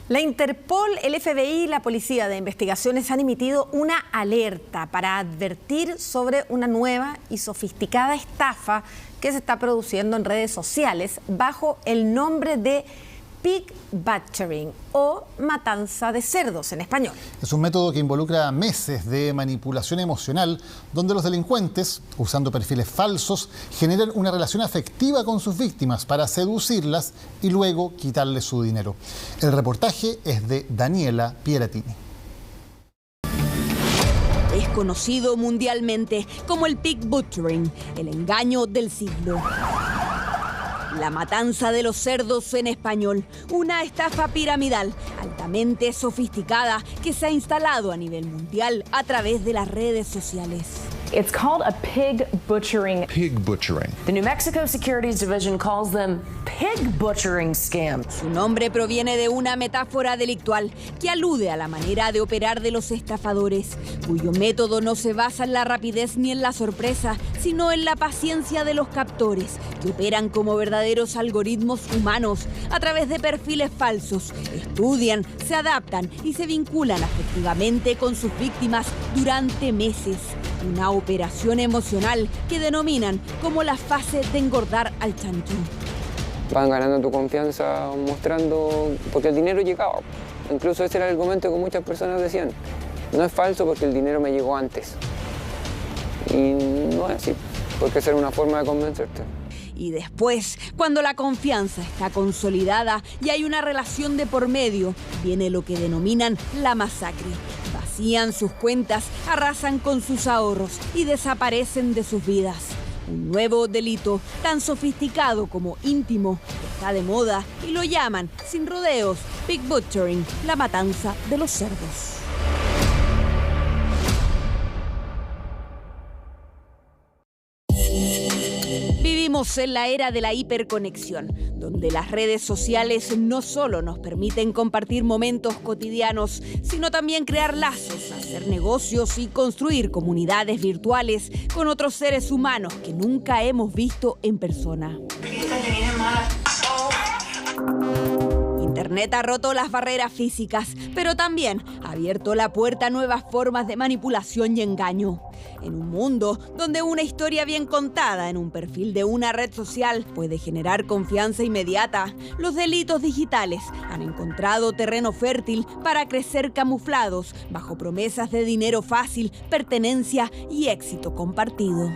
La Interpol, el FBI y la Policía de Investigaciones han emitido una alerta para advertir sobre una nueva y sofisticada estafa que se está produciendo en redes sociales bajo el nombre de pig butchering o matanza de cerdos en español. Es un método que involucra meses de manipulación emocional, donde los delincuentes, usando perfiles falsos, generan una relación afectiva con sus víctimas para seducirlas y luego quitarles su dinero. El reportaje es de Daniela Pieratini. Es conocido mundialmente como el pig butchering, el engaño del siglo. La matanza de los cerdos en español, una estafa piramidal altamente sofisticada que se ha instalado a nivel mundial a través de las redes sociales. It's called a pig butchering. Pig butchering. The New Mexico Securities Division calls them pig butchering scams. Su nombre proviene de una metáfora delictual que alude a la manera de operar de los estafadores, cuyo método no se basa en la rapidez ni en la sorpresa, sino en la paciencia de los captores, que operan como verdaderos algoritmos humanos a través de perfiles falsos. Estudian, se adaptan y se vinculan afectivamente con sus víctimas durante meses. Una operación emocional que denominan como la fase de engordar al chancho. Van ganando tu confianza mostrando, porque el dinero llegaba. Incluso ese era el argumento que muchas personas decían. No es falso porque el dinero me llegó antes. Y no es así, porque esa era una forma de convencerte. Y después, cuando la confianza está consolidada y hay una relación de por medio, viene lo que denominan la masacre. Vacían sus cuentas, arrasan con sus ahorros y desaparecen de sus vidas. Un nuevo delito tan sofisticado como íntimo está de moda y lo llaman, sin rodeos, pig butchering, la matanza de los cerdos. Vivimos en la era de la hiperconexión, donde las redes sociales no solo nos permiten compartir momentos cotidianos, sino también crear lazos, hacer negocios y construir comunidades virtuales con otros seres humanos que nunca hemos visto en persona. Internet ha roto las barreras físicas, pero también ha abierto la puerta a nuevas formas de manipulación y engaño. En un mundo donde una historia bien contada en un perfil de una red social puede generar confianza inmediata, los delitos digitales han encontrado terreno fértil para crecer camuflados bajo promesas de dinero fácil, pertenencia y éxito compartido.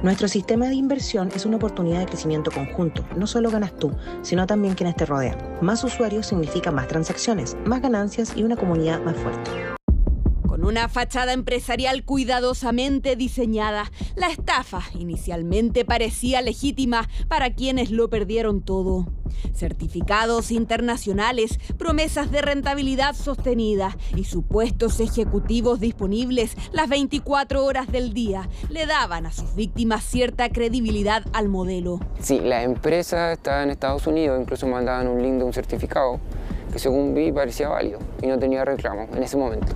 Nuestro sistema de inversión es una oportunidad de crecimiento conjunto. No solo ganas tú, sino también quienes te rodean. Más usuarios significa más transacciones, más ganancias y una comunidad más fuerte. Con una fachada empresarial cuidadosamente diseñada, la estafa inicialmente parecía legítima para quienes lo perdieron todo. Certificados internacionales, promesas de rentabilidad sostenida y supuestos ejecutivos disponibles las 24 horas del día le daban a sus víctimas cierta credibilidad al modelo. Sí, la empresa estaba en Estados Unidos, incluso mandaban un link de un certificado que según vi parecía válido y no tenía reclamo en ese momento.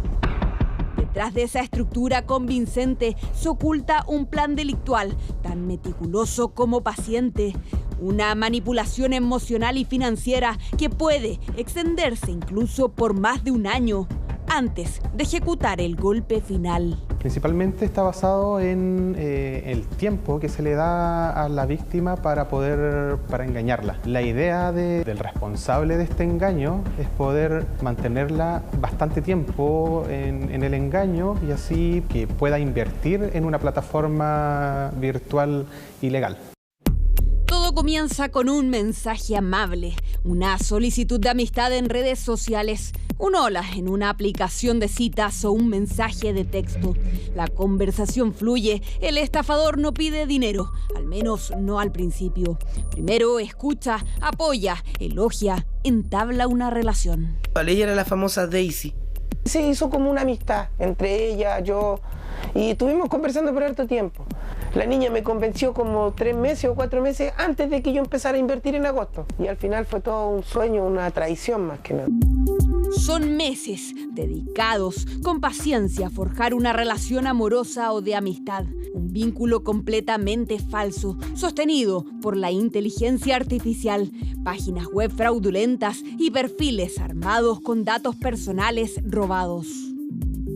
Detrás de esa estructura convincente se oculta un plan delictual tan meticuloso como paciente. Una manipulación emocional y financiera que puede extenderse incluso por más de un año antes de ejecutar el golpe final. Principalmente está basado en el tiempo que se le da a la víctima para engañarla. La idea del responsable de este engaño es poder mantenerla bastante tiempo en el engaño y así que pueda invertir en una plataforma virtual ilegal. Todo comienza con un mensaje amable, una solicitud de amistad en redes sociales, un hola en una aplicación de citas o un mensaje de texto. La conversación fluye, el estafador no pide dinero, al menos no al principio. Primero escucha, apoya, elogia, entabla una relación. Ella era la famosa Daisy. Se hizo como una amistad entre ella, yo, y estuvimos conversando por harto tiempo. La niña me convenció como 3 meses o 4 meses antes de que yo empezara a invertir en agosto. Y al final fue todo un sueño, una traición más que nada. Son meses dedicados con paciencia a forjar una relación amorosa o de amistad. Un vínculo completamente falso, sostenido por la inteligencia artificial, páginas web fraudulentas y perfiles armados con datos personales robados.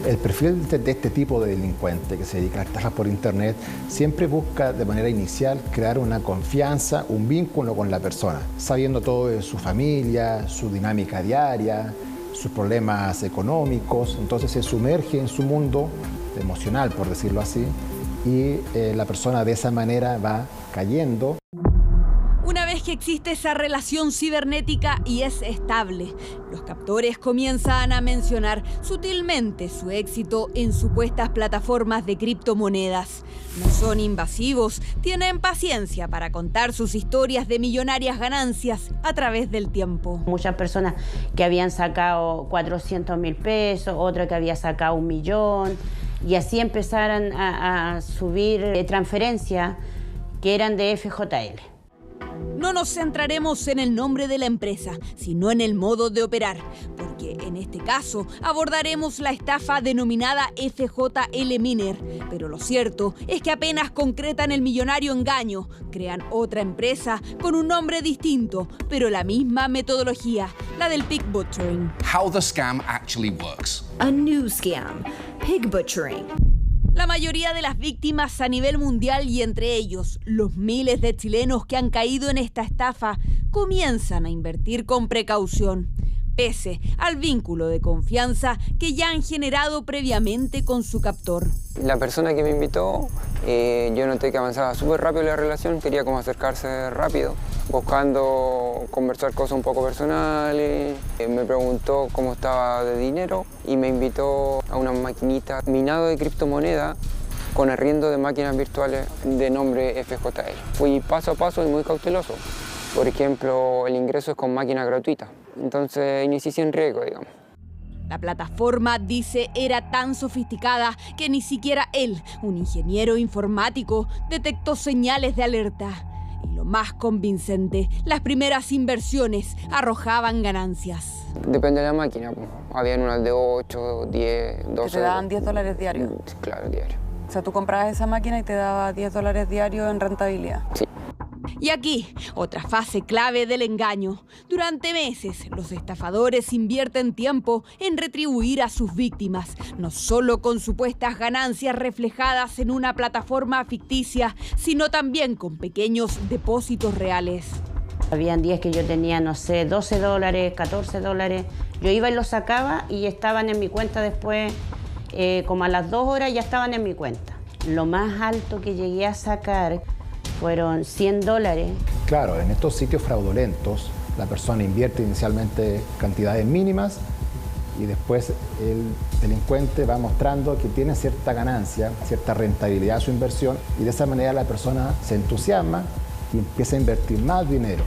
El perfil de este tipo de delincuente que se dedica a estafas por internet siempre busca de manera inicial crear una confianza, un vínculo con la persona, sabiendo todo de su familia, su dinámica diaria, sus problemas económicos. Entonces se sumerge en su mundo emocional, por decirlo así, y la persona de esa manera va cayendo. Una vez que existe esa relación cibernética y es estable, los captores comienzan a mencionar sutilmente su éxito en supuestas plataformas de criptomonedas. No son invasivos, tienen paciencia para contar sus historias de millonarias ganancias a través del tiempo. Muchas personas que habían sacado 400.000 pesos, otra que había sacado 1 millón, y así empezaron a subir transferencias que eran de FJL. No nos centraremos en el nombre de la empresa, sino en el modo de operar, porque en este caso abordaremos la estafa denominada FJL Miner. Pero lo cierto es que apenas concretan el millonario engaño, crean otra empresa con un nombre distinto, pero la misma metodología, la del pig butchering. How the scam actually works. A new scam, pig butchering. La mayoría de las víctimas a nivel mundial y entre ellos los miles de chilenos que han caído en esta estafa comienzan a invertir con precaución, pese al vínculo de confianza que ya han generado previamente con su captor. La persona que me invitó, yo noté que avanzaba súper rápido la relación, quería como acercarse rápido, buscando conversar cosas un poco personales. Me preguntó cómo estaba de dinero y me invitó a una maquinita minado de criptomoneda con arriendo de máquinas virtuales de nombre FJL. Fui paso a paso y muy cauteloso. Por ejemplo, el ingreso es con máquina gratuita, entonces inicié sin riesgo, digamos. La plataforma, dice, era tan sofisticada que ni siquiera él, un ingeniero informático, detectó señales de alerta. Y lo más convincente, las primeras inversiones arrojaban ganancias. Depende de la máquina, pues. Habían unas de 8, 10, 12. ¿Te daban $10 diarios? Claro, diario. O sea, tú comprabas esa máquina y te daba $10 diarios en rentabilidad. Sí. Y aquí, otra fase clave del engaño. Durante meses, los estafadores invierten tiempo en retribuir a sus víctimas, no solo con supuestas ganancias reflejadas en una plataforma ficticia, sino también con pequeños depósitos reales. Habían días que yo tenía, no sé, $12, $14. Yo iba y los sacaba y estaban en mi cuenta después, como a las 2 horas ya estaban en mi cuenta. Lo más alto que llegué a sacar fueron $100. Claro, en estos sitios fraudulentos, la persona invierte inicialmente cantidades mínimas y después el delincuente va mostrando que tiene cierta ganancia, cierta rentabilidad a su inversión, y de esa manera la persona se entusiasma y empieza a invertir más dinero,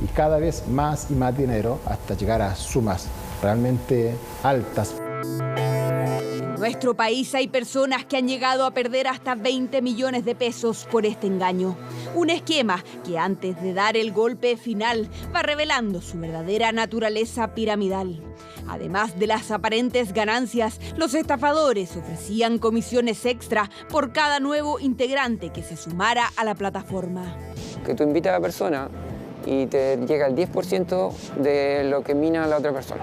y cada vez más y más dinero hasta llegar a sumas realmente altas. En nuestro país hay personas que han llegado a perder hasta 20 millones de pesos por este engaño. Un esquema que antes de dar el golpe final va revelando su verdadera naturaleza piramidal. Además de las aparentes ganancias, los estafadores ofrecían comisiones extra por cada nuevo integrante que se sumara a la plataforma. Que tú invitas a la persona y te llega el 10% de lo que mina la otra persona,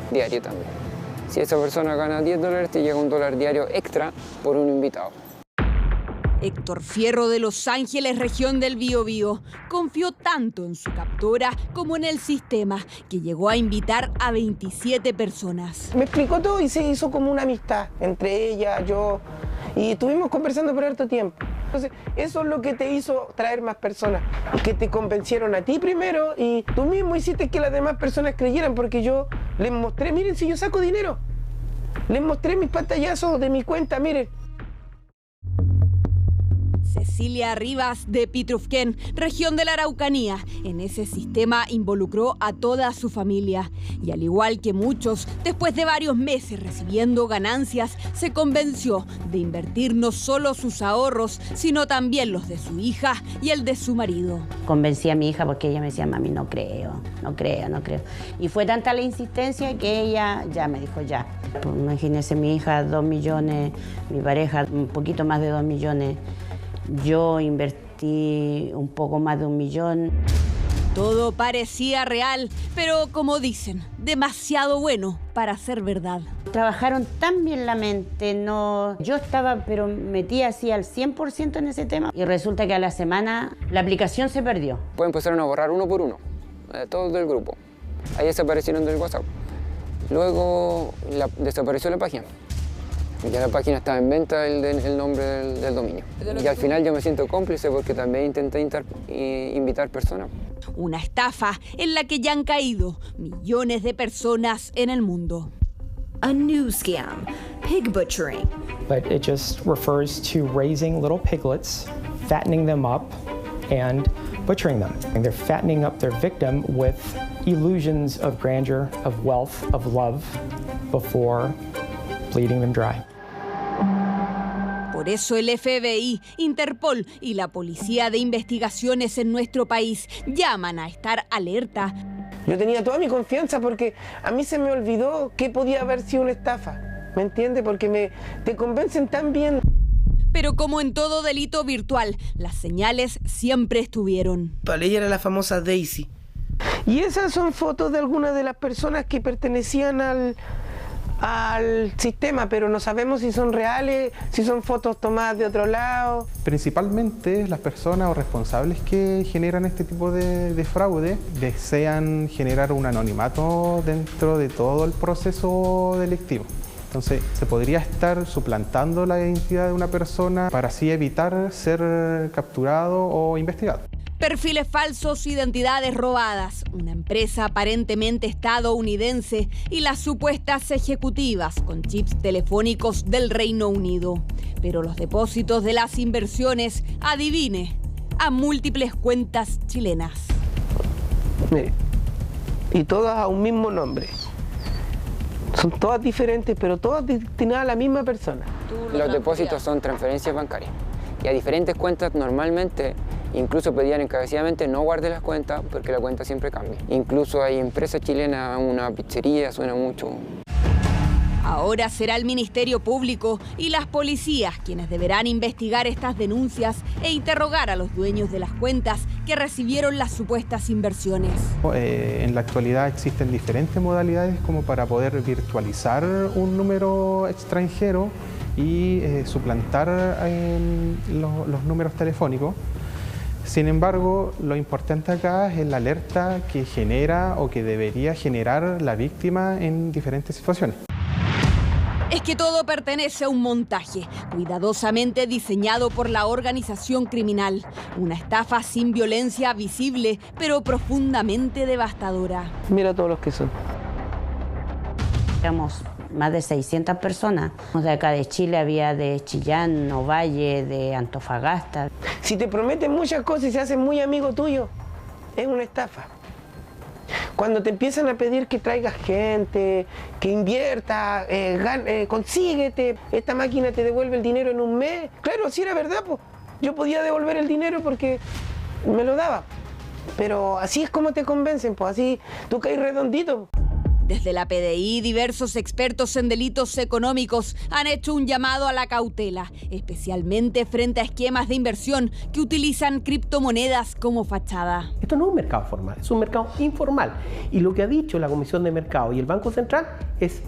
diario también. Si esa persona gana $10, te llega $1 diario extra por un invitado. Héctor Fierro de Los Ángeles, región del Biobío, confió tanto en su captora como en el sistema que llegó a invitar a 27 personas. Me explicó todo y se hizo como una amistad entre ella, yo, y estuvimos conversando por harto tiempo. Entonces, eso es lo que te hizo traer más personas, que te convencieron a ti primero y tú mismo hiciste que las demás personas creyeran, porque yo les mostré, miren, si yo saco dinero, les mostré mis pantallazos de mi cuenta, miren. Cecilia Rivas de Pitrufquén, región de la Araucanía. En ese sistema involucró a toda su familia. Y al igual que muchos, después de varios meses recibiendo ganancias, se convenció de invertir no solo sus ahorros, sino también los de su hija y el de su marido. Convencí a mi hija porque ella me decía, mami, no creo. Y fue tanta la insistencia que ella ya me dijo, ya. Pues, imagínese, mi hija 2 millones, mi pareja un poquito más de 2 millones. Yo invertí un poco más de 1 millón. Todo parecía real, pero como dicen, demasiado bueno para ser verdad. Trabajaron tan bien la mente, yo estaba pero metida así al 100% en ese tema y resulta que a la semana la aplicación se perdió. Pues empezaron a borrar uno por uno, todos del grupo. Ahí desaparecieron del WhatsApp. Luego desapareció la página. Ya la página estaba en venta, el nombre del dominio. Y al final yo me siento cómplice porque también intenté invitar personas. Una estafa en la que ya han caído millones de personas en el mundo. A new scam, pig butchering. But it just refers to raising little piglets, fattening them up, and butchering them. And they're fattening up their victim with illusions of grandeur, of wealth, of love, before bleeding them dry. Por eso el FBI, Interpol y la Policía de Investigaciones en nuestro país llaman a estar alerta. Yo tenía toda mi confianza porque a mí se me olvidó que podía haber sido una estafa, ¿me entiendes? Porque te convencen tan bien. Pero como en todo delito virtual, las señales siempre estuvieron. Ella era la famosa Daisy. Y esas son fotos de algunas de las personas que pertenecían al sistema, pero no sabemos si son reales, si son fotos tomadas de otro lado. Principalmente las personas o responsables que generan este tipo de fraude desean generar un anonimato dentro de todo el proceso delictivo. Entonces se podría estar suplantando la identidad de una persona para así evitar ser capturado o investigado. Perfiles falsos, identidades robadas, una empresa aparentemente estadounidense y las supuestas ejecutivas con chips telefónicos del Reino Unido. Pero los depósitos de las inversiones, adivine, a múltiples cuentas chilenas. Mire, y todas a un mismo nombre. Son todas diferentes, pero todas destinadas a la misma persona. Los depósitos son transferencias bancarias. Y a diferentes cuentas normalmente, incluso pedían encarecidamente no guarde las cuentas porque la cuenta siempre cambia. Incluso hay empresas chilenas, una pizzería, suena mucho. Ahora será el Ministerio Público y las policías quienes deberán investigar estas denuncias e interrogar a los dueños de las cuentas que recibieron las supuestas inversiones. En la actualidad existen diferentes modalidades como para poder virtualizar un número extranjero y suplantar los números telefónicos. Sin embargo, lo importante acá es la alerta que genera o que debería generar la víctima en diferentes situaciones. Es que todo pertenece a un montaje, cuidadosamente diseñado por la organización criminal. Una estafa sin violencia visible, pero profundamente devastadora. Mira todos los que son. Éramos más de 600 personas. De acá de Chile había de Chillán, Ovalle, de Antofagasta. Si te prometen muchas cosas y se hacen muy amigo tuyo, es una estafa. Cuando te empiezan a pedir que traigas gente, que invierta, consíguete, esta máquina te devuelve el dinero en un mes. Claro, si era verdad, pues yo podía devolver el dinero porque me lo daba. Pero así es como te convencen, pues así tú caes redondito. Desde la PDI, diversos expertos en delitos económicos han hecho un llamado a la cautela, especialmente frente a esquemas de inversión que utilizan criptomonedas como fachada. Esto no es un mercado formal, es un mercado informal. Y lo que ha dicho la Comisión de Mercado y el Banco Central es: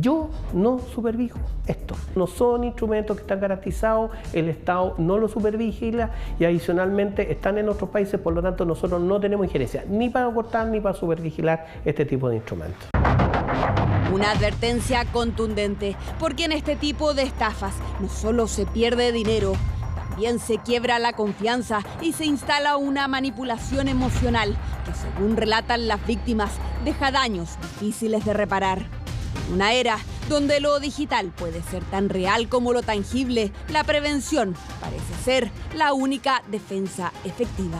yo no superviso esto. No son instrumentos que están garantizados, el Estado no lo supervigila y adicionalmente están en otros países, por lo tanto nosotros no tenemos injerencia ni para cortar ni para supervigilar este tipo de instrumentos. Una advertencia contundente, porque en este tipo de estafas no solo se pierde dinero, también se quiebra la confianza y se instala una manipulación emocional que, según relatan las víctimas, deja daños difíciles de reparar. Una era Donde lo digital puede ser tan real como lo tangible, la prevención parece ser la única defensa efectiva.